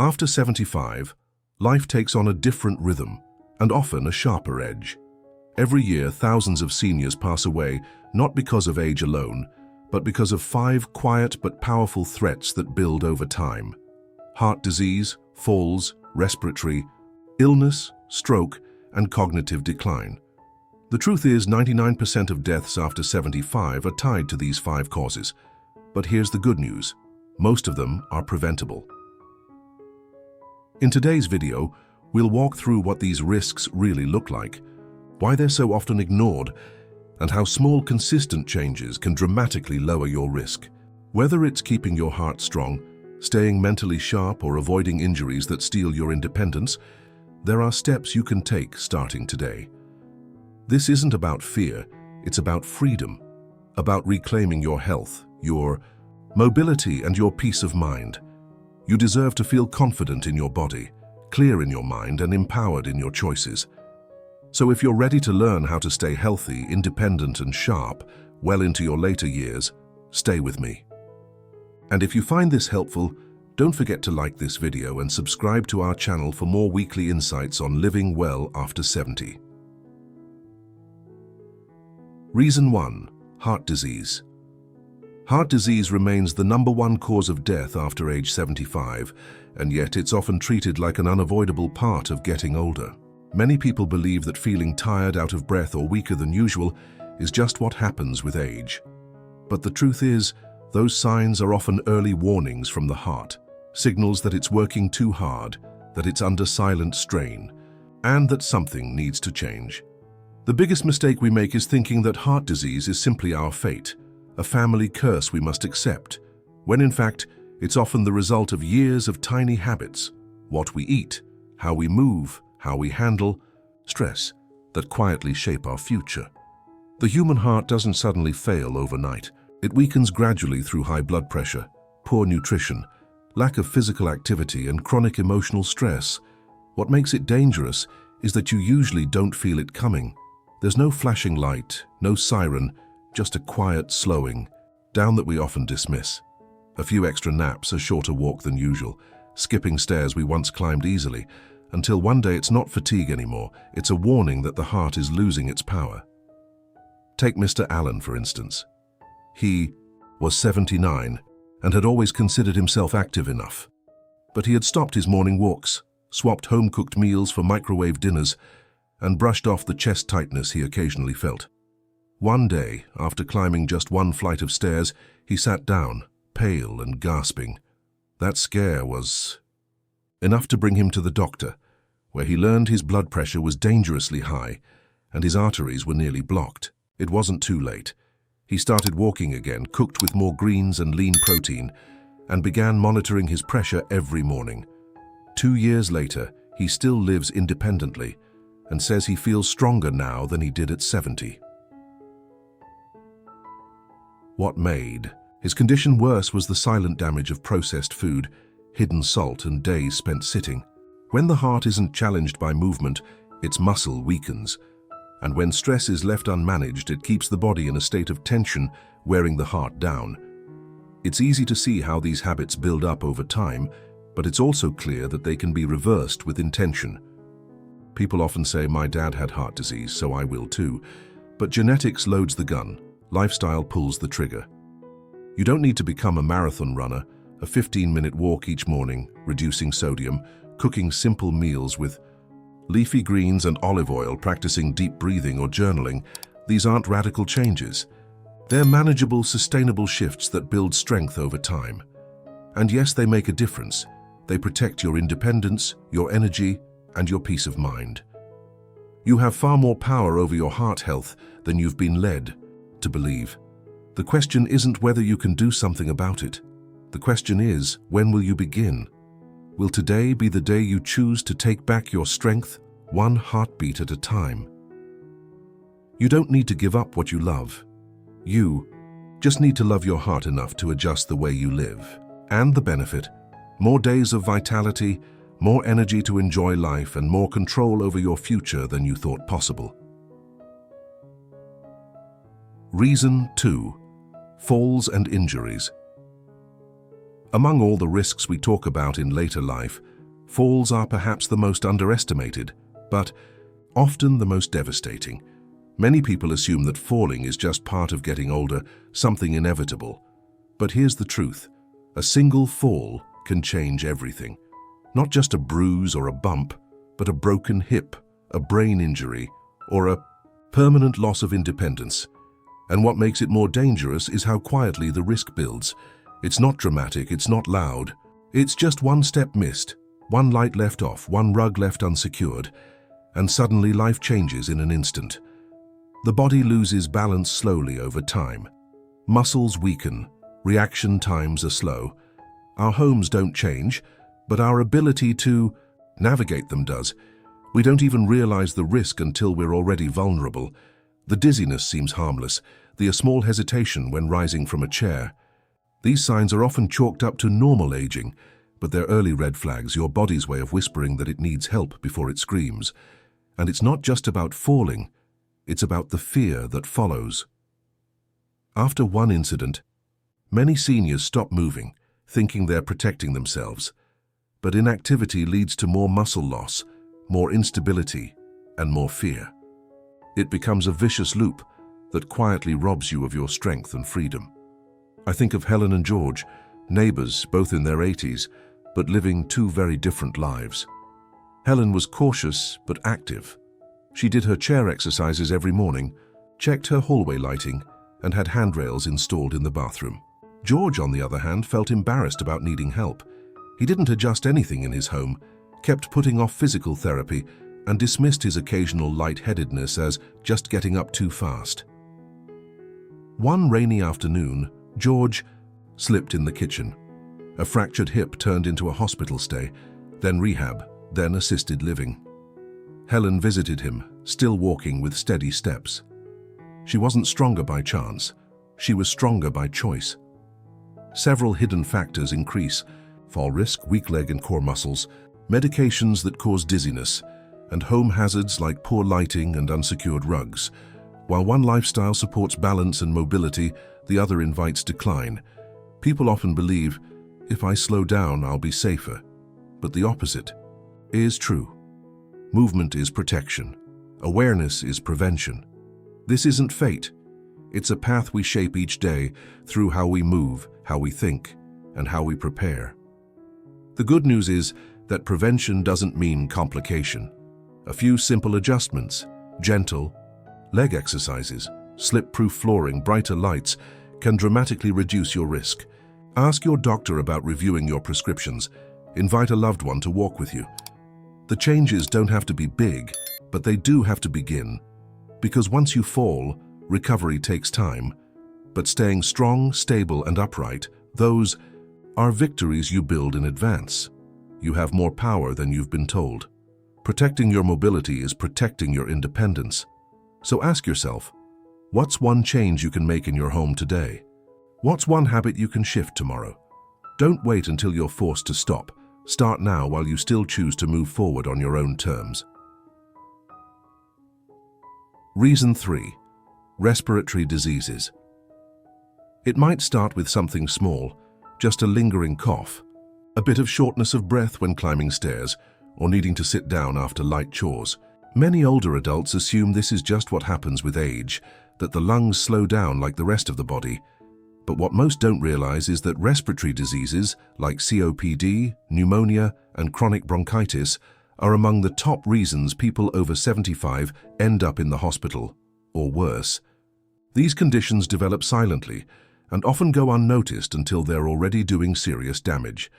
After 75, life takes on a different rhythm and often a sharper edge. Every year, thousands of seniors pass away, not because of age alone, but because of 5 quiet but powerful threats that build over time: heart disease, falls, respiratory, illness, stroke, and cognitive decline. The truth is, 99% of deaths after 75 are tied to these 5 causes. But here's the good news: most of them are preventable. In today's video, we'll walk through what these risks really look like, why they're so often ignored, and how small, consistent changes can dramatically lower your risk. Whether it's keeping your heart strong, staying mentally sharp, or avoiding injuries that steal your independence, there are steps you can take starting today. This isn't about fear, it's about freedom, about reclaiming your health, your mobility, and your peace of mind. You deserve to feel confident in your body, clear in your mind, and empowered in your choices. So if you're ready to learn how to stay healthy, independent, and sharp well into your later years, stay with me. And if you find this helpful, don't forget to like this video and subscribe to our channel for more weekly insights on living well after 70. Reason 1: heart disease. Heart disease remains the #1 cause of death after age 75, and yet it's often treated like an unavoidable part of getting older. Many people believe that feeling tired, out of breath, or weaker than usual is just what happens with age. But the truth is, those signs are often early warnings from the heart, signals that it's working too hard, that it's under silent strain, and that something needs to change. The biggest mistake we make is thinking that heart disease is simply our fate, a family curse we must accept, when in fact, it's often the result of years of tiny habits: what we eat, how we move, how we handle stress, that quietly shape our future. The human heart doesn't suddenly fail overnight. It weakens gradually through high blood pressure, poor nutrition, lack of physical activity, and chronic emotional stress. What makes it dangerous is that you usually don't feel it coming. There's no flashing light, no siren, just a quiet slowing down that we often dismiss. A few extra naps, a shorter walk than usual, skipping stairs we once climbed easily, until one day it's not fatigue anymore, it's a warning that the heart is losing its power. Take Mr. Allen, for instance. He was 79 and had always considered himself active enough. But he had stopped his morning walks, swapped home-cooked meals for microwave dinners, and brushed off the chest tightness he occasionally felt. One day, after climbing just 1 flight of stairs, he sat down, pale and gasping. That scare was enough to bring him to the doctor, where he learned his blood pressure was dangerously high and his arteries were nearly blocked. It wasn't too late. He started walking again, cooked with more greens and lean protein, and began monitoring his pressure every morning. 2 years later, he still lives independently and says he feels stronger now than he did at 70. What made his condition worse was the silent damage of processed food, hidden salt, and days spent sitting. When the heart isn't challenged by movement, its muscle weakens. And when stress is left unmanaged, it keeps the body in a state of tension, wearing the heart down. It's easy to see how these habits build up over time, but it's also clear that they can be reversed with intention. People often say, "My dad had heart disease, so I will too." But genetics loads the gun, lifestyle pulls the trigger. You don't need to become a marathon runner. A 15-minute walk each morning, reducing sodium, cooking simple meals with leafy greens and olive oil, practicing deep breathing or journaling, these aren't radical changes. They're manageable, sustainable shifts that build strength over time. And yes, they make a difference. They protect your independence, your energy, and your peace of mind. You have far more power over your heart health than you've been led to believe. The question isn't whether you can do something about it. The question is, when will you begin? Will today be the day you choose to take back your strength, one heartbeat at a time? You don't need to give up what you love. You just need to love your heart enough to adjust the way you live. And the benefit: more days of vitality, more energy to enjoy life, and more control over your future than you thought possible. Reason 2: falls and injuries. Among all the risks we talk about in later life, Falls are perhaps the most underestimated, but often the most devastating. Many people assume that falling is just part of getting older, something inevitable. But here's the truth. A single fall can change everything. Not just a bruise or a bump, but a broken hip, a brain injury, or a permanent loss of independence. And what makes it more dangerous is how quietly the risk builds. It's not dramatic, it's not loud. It's just one step missed, one light left off, one rug left unsecured, and suddenly life changes in an instant. The body loses balance slowly over time. Muscles weaken, reaction times are slow. Our homes don't change, but our ability to navigate them does. We don't even realize the risk until we're already vulnerable. The dizziness seems harmless, the small hesitation when rising from a chair. These signs are often chalked up to normal aging, but they're early red flags, your body's way of whispering that it needs help before it screams. And it's not just about falling, it's about the fear that follows. After one incident, many seniors stop moving, thinking they're protecting themselves. But inactivity leads to more muscle loss, more instability, and more fear. It becomes a vicious loop that quietly robs you of your strength and freedom. I think of Helen and George, neighbors, both in their 80s, but living two very different lives. Helen was cautious but active. She did her chair exercises every morning, checked her hallway lighting, and had handrails installed in the bathroom. George, on the other hand, felt embarrassed about needing help. He didn't adjust anything in his home, kept putting off physical therapy, and dismissed his occasional lightheadedness as just getting up too fast. One rainy afternoon, George slipped in the kitchen. A fractured hip turned into a hospital stay, then rehab, then assisted living. Helen visited him, still walking with steady steps. She wasn't stronger by chance, she was stronger by choice. Several hidden factors increase: fall risk, weak leg and core muscles, medications that cause dizziness, and home hazards like poor lighting and unsecured rugs. While one lifestyle supports balance and mobility, the other invites decline. People often believe, if I slow down, I'll be safer. But the opposite is true. Movement is protection. Awareness is prevention. This isn't fate. It's a path we shape each day through how we move, how we think, and how we prepare. The good news is that prevention doesn't mean complication. A few simple adjustments, gentle leg exercises, slip-proof flooring, brighter lights, can dramatically reduce your risk. Ask your doctor about reviewing your prescriptions. Invite a loved one to walk with you. The changes don't have to be big, but they do have to begin. Because once you fall, recovery takes time. But staying strong, stable, and upright, those are victories you build in advance. You have more power than you've been told. Protecting your mobility is protecting your independence. So ask yourself, what's one change you can make in your home today? What's one habit you can shift tomorrow? Don't wait until you're forced to stop. Start now while you still choose to move forward on your own terms. Reason 3. Respiratory diseases. It might start with something small, just a lingering cough, a bit of shortness of breath when climbing stairs, or needing to sit down after light chores. Many older adults assume this is just what happens with age, that the lungs slow down like the rest of the body. But what most don't realize is that respiratory diseases like COPD, pneumonia, and chronic bronchitis are among the top reasons people over 75 end up in the hospital, or worse. These conditions develop silently and often go unnoticed until they're already doing serious damage.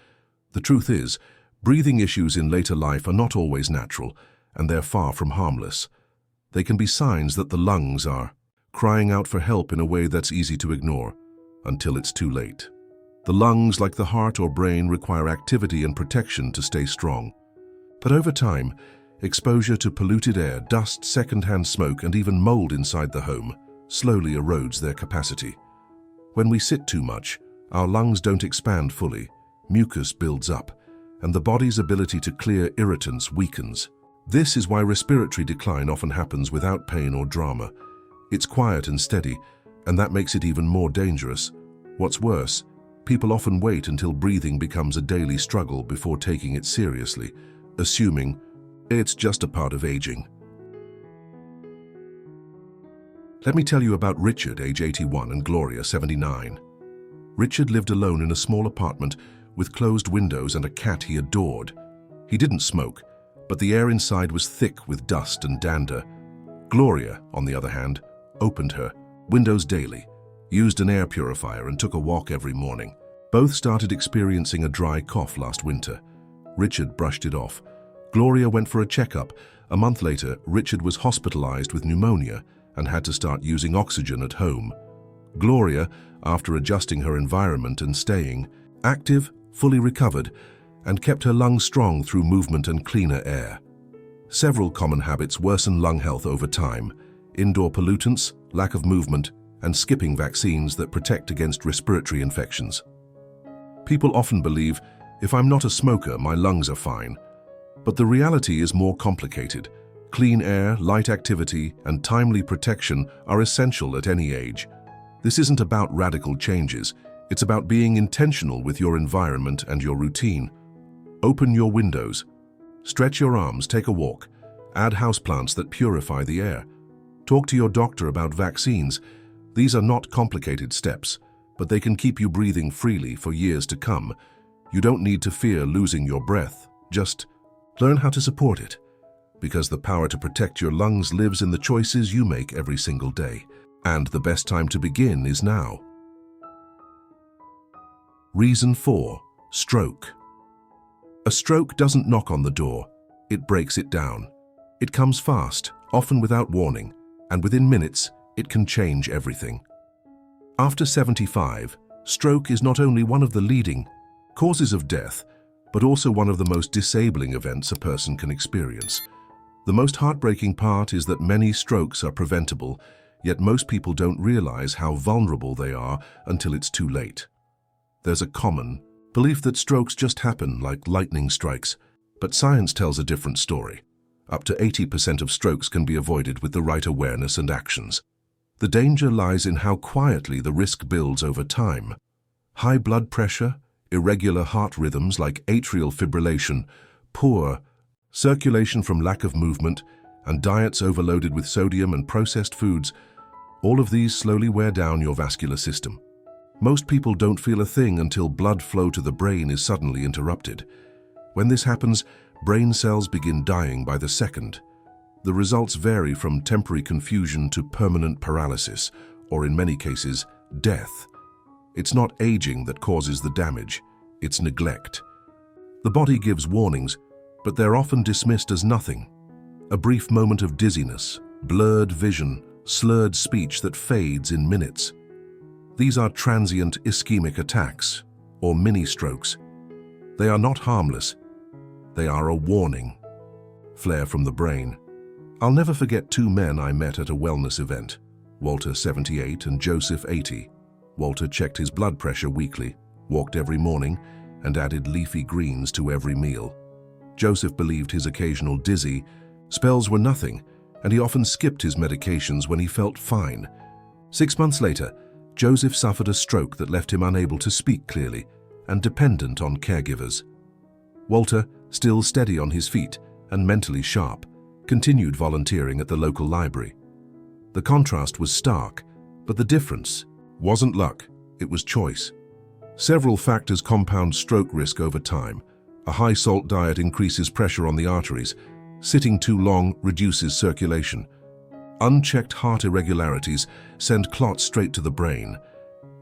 The truth is, breathing issues in later life are not always natural, and they're far from harmless. They can be signs that the lungs are crying out for help in a way that's easy to ignore, until it's too late. The lungs, like the heart or brain, require activity and protection to stay strong. But over time, exposure to polluted air, dust, secondhand smoke, and even mold inside the home slowly erodes their capacity. When we sit too much, our lungs don't expand fully, mucus builds up, and the body's ability to clear irritants weakens. This is why respiratory decline often happens without pain or drama. It's quiet and steady, and that makes it even more dangerous. What's worse, People often wait until breathing becomes a daily struggle before taking it seriously, assuming it's just a part of aging. Let me tell you about Richard, age 81, and Gloria, 79. Richard lived alone in a small apartment with closed windows and a cat he adored. He didn't smoke, but the air inside was thick with dust and dander. Gloria, on the other hand, opened her windows daily, used an air purifier, and took a walk every morning. Both started experiencing a dry cough last winter. Richard brushed it off. Gloria went for a checkup. A month later, Richard was hospitalized with pneumonia and had to start using oxygen at home. Gloria, after adjusting her environment and staying active, fully recovered, and kept her lungs strong through movement and cleaner air. Several common habits worsen lung health over time: indoor pollutants, lack of movement, and skipping vaccines that protect against respiratory infections. People often believe, if I'm not a smoker, my lungs are fine. But the reality is more complicated. Clean air, light activity, and timely protection are essential at any age. This isn't about radical changes. It's about being intentional with your environment and your routine. Open your windows. Stretch your arms, take a walk. Add houseplants that purify the air. Talk to your doctor about vaccines. These are not complicated steps, but they can keep you breathing freely for years to come. You don't need to fear losing your breath. Just learn how to support it, because the power to protect your lungs lives in the choices you make every single day. And the best time to begin is now. Reason 4. Stroke. A stroke doesn't knock on the door, it breaks it down. It comes fast, often without warning, and within minutes, it can change everything. After 75, stroke is not only one of the leading causes of death, but also one of the most disabling events a person can experience. The most heartbreaking part is that many strokes are preventable, yet most people don't realize how vulnerable they are until it's too late. There's a common belief that strokes just happen like lightning strikes, but science tells a different story. Up to 80% of strokes can be avoided with the right awareness and actions. The danger lies in how quietly the risk builds over time. High blood pressure, irregular heart rhythms like atrial fibrillation, poor circulation from lack of movement, and diets overloaded with sodium and processed foods, all of these slowly wear down your vascular system. Most people don't feel a thing until blood flow to the brain is suddenly interrupted. When this happens, brain cells begin dying by the second. The results vary from temporary confusion to permanent paralysis, or in many cases, death. It's not aging that causes the damage, it's neglect. The body gives warnings, but they're often dismissed as nothing. A brief moment of dizziness, blurred vision, slurred speech that fades in minutes. These are transient ischemic attacks, or mini-strokes. They are not harmless. They are a warning. Flare from the brain. I'll never forget two men I met at a wellness event, Walter, 78, and Joseph, 80. Walter checked his blood pressure weekly, walked every morning, and added leafy greens to every meal. Joseph believed his occasional dizzy spells were nothing, and he often skipped his medications when he felt fine. 6 months later, Joseph suffered a stroke that left him unable to speak clearly and dependent on caregivers. Walter, still steady on his feet and mentally sharp, continued volunteering at the local library. The contrast was stark, but the difference wasn't luck, it was choice. Several factors compound stroke risk over time. A high-salt diet increases pressure on the arteries. Sitting too long reduces circulation. Unchecked heart irregularities send clots straight to the brain.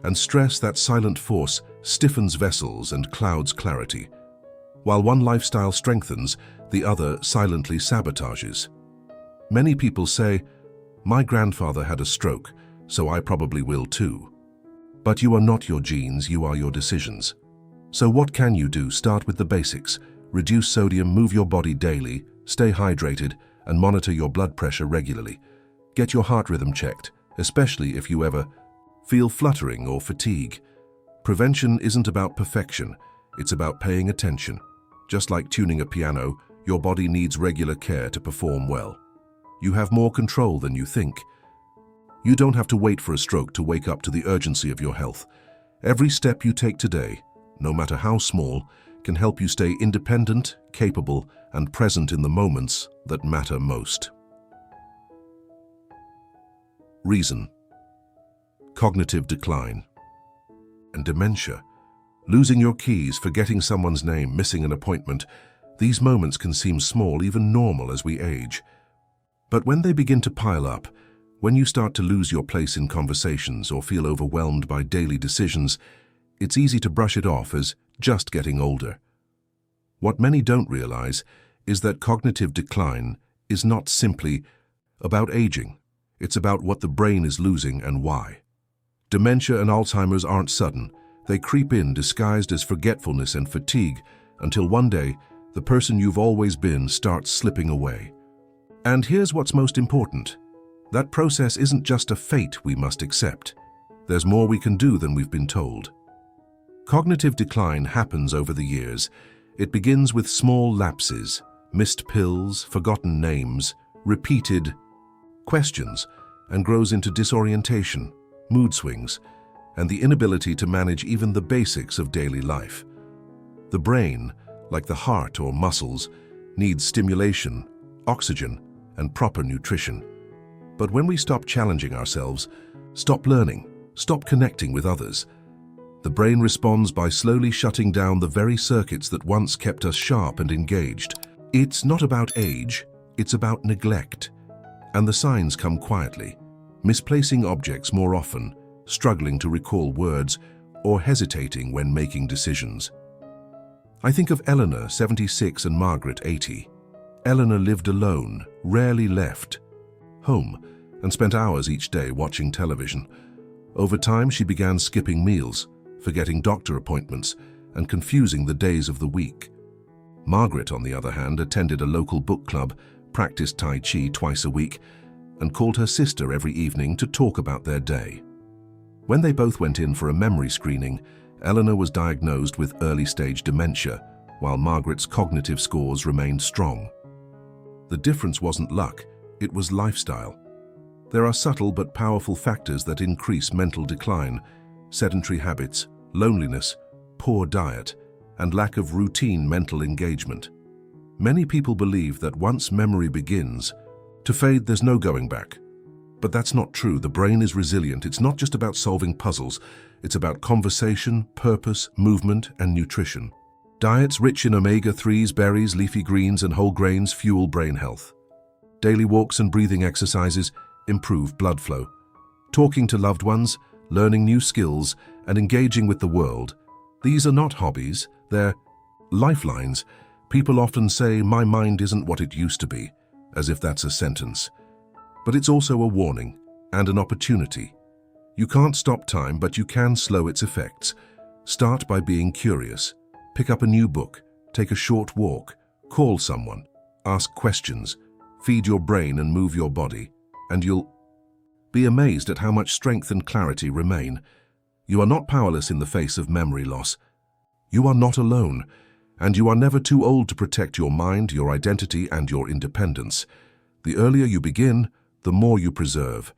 And stress, that silent force, stiffens vessels and clouds clarity. While one lifestyle strengthens, the other silently sabotages. Many people say, "My grandfather had a stroke, so I probably will too." But you are not your genes, you are your decisions. So what can you do? Start with the basics. Reduce sodium, move your body daily, stay hydrated, and monitor your blood pressure regularly. Get your heart rhythm checked, especially if you ever feel fluttering or fatigue. Prevention isn't about perfection, it's about paying attention. Just like tuning a piano, your body needs regular care to perform well. You have more control than you think. You don't have to wait for a stroke to wake up to the urgency of your health. Every step you take today, no matter how small, can help you stay independent, capable, and present in the moments that matter most. Reason: cognitive decline and dementia. Losing your keys, forgetting someone's name, missing an appointment. These moments can seem small, even normal as we age. But when they begin to pile up, when you start to lose your place in conversations or feel overwhelmed by daily decisions, it's easy to brush it off as just getting older. What many don't realize is that cognitive decline is not simply about aging. It's about what the brain is losing and why. Dementia and Alzheimer's aren't sudden. They creep in disguised as forgetfulness and fatigue until one day, the person you've always been starts slipping away. And here's what's most important. That process isn't just a fate we must accept. There's more we can do than we've been told. Cognitive decline happens over the years. It begins with small lapses, missed pills, forgotten names, repeated questions, and grows into disorientation, mood swings, and the inability to manage even the basics of daily life. The brain, like the heart or muscles, needs stimulation, oxygen, and proper nutrition. But when we stop challenging ourselves, stop learning, stop connecting with others, the brain responds by slowly shutting down the very circuits that once kept us sharp and engaged. It's not about age, it's about neglect. And the signs come quietly: misplacing objects more often, struggling to recall words, or hesitating when making decisions. I think of Eleanor, 76, and Margaret, 80. Eleanor lived alone, rarely left home, and spent hours each day watching television. Over time, she began skipping meals, forgetting doctor appointments, and confusing the days of the week. Margaret, on the other hand, attended a local book club, practiced Tai Chi twice a week, and called her sister every evening to talk about their day. When they both went in for a memory screening, Eleanor was diagnosed with early-stage dementia, while Margaret's cognitive scores remained strong. The difference wasn't luck, it was lifestyle. There are subtle but powerful factors that increase mental decline: sedentary habits, loneliness, poor diet, and lack of routine mental engagement. Many people believe that once memory begins to fade, there's no going back. But that's not true. The brain is resilient. It's not just about solving puzzles. It's about conversation, purpose, movement, and nutrition. Diets rich in omega-3s, berries, leafy greens, and whole grains fuel brain health. Daily walks and breathing exercises improve blood flow. Talking to loved ones, learning new skills, and engaging with the world. These are not hobbies, they're lifelines. People often say, "My mind isn't what it used to be," as if that's a sentence. But it's also a warning and an opportunity. You can't stop time, but you can slow its effects. Start by being curious. Pick up a new book, take a short walk, call someone, ask questions, feed your brain and move your body, and you'll be amazed at how much strength and clarity remain. You are not powerless in the face of memory loss. You are not alone, and you are never too old to protect your mind, your identity, and your independence. The earlier you begin, the more you preserve.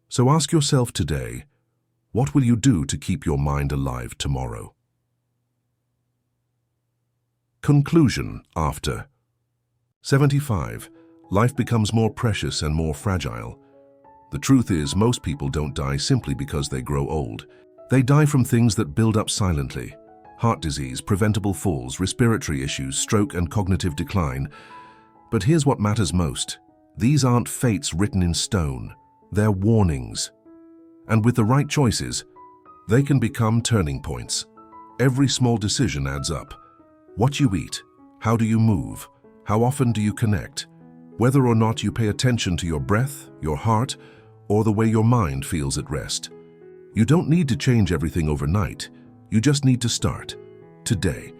So ask yourself today, what will you do to keep your mind alive tomorrow? Conclusion after 75. Life becomes more precious and more fragile. The truth is, most people don't die simply because they grow old. They die from things that build up silently: heart disease, preventable falls, respiratory issues, stroke, and cognitive decline. But here's what matters most. These aren't fates written in stone. They're warnings. And with the right choices, they can become turning points. Every small decision adds up. What you eat, how do you move, how often do you connect, whether or not you pay attention to your breath, your heart, or the way your mind feels at rest. You don't need to change everything overnight. You just need to start. Today,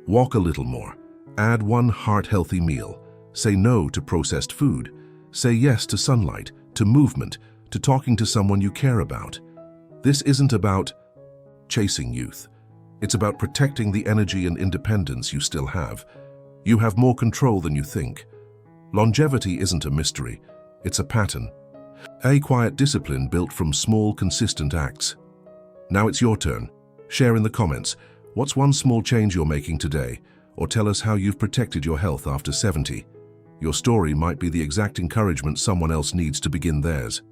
walk a little more. Add one heart-healthy meal. Say no to processed food. Say yes to sunlight, to movement, to talking to someone you care about. This isn't about chasing youth. It's about protecting the energy and independence you still have. You have more control than you think. Longevity isn't a mystery. It's a pattern. A quiet discipline built from small, consistent acts. Now it's your turn. Share in the comments, what's one small change you're making today? Or tell us how you've protected your health after 70. Your story might be the exact encouragement someone else needs to begin theirs.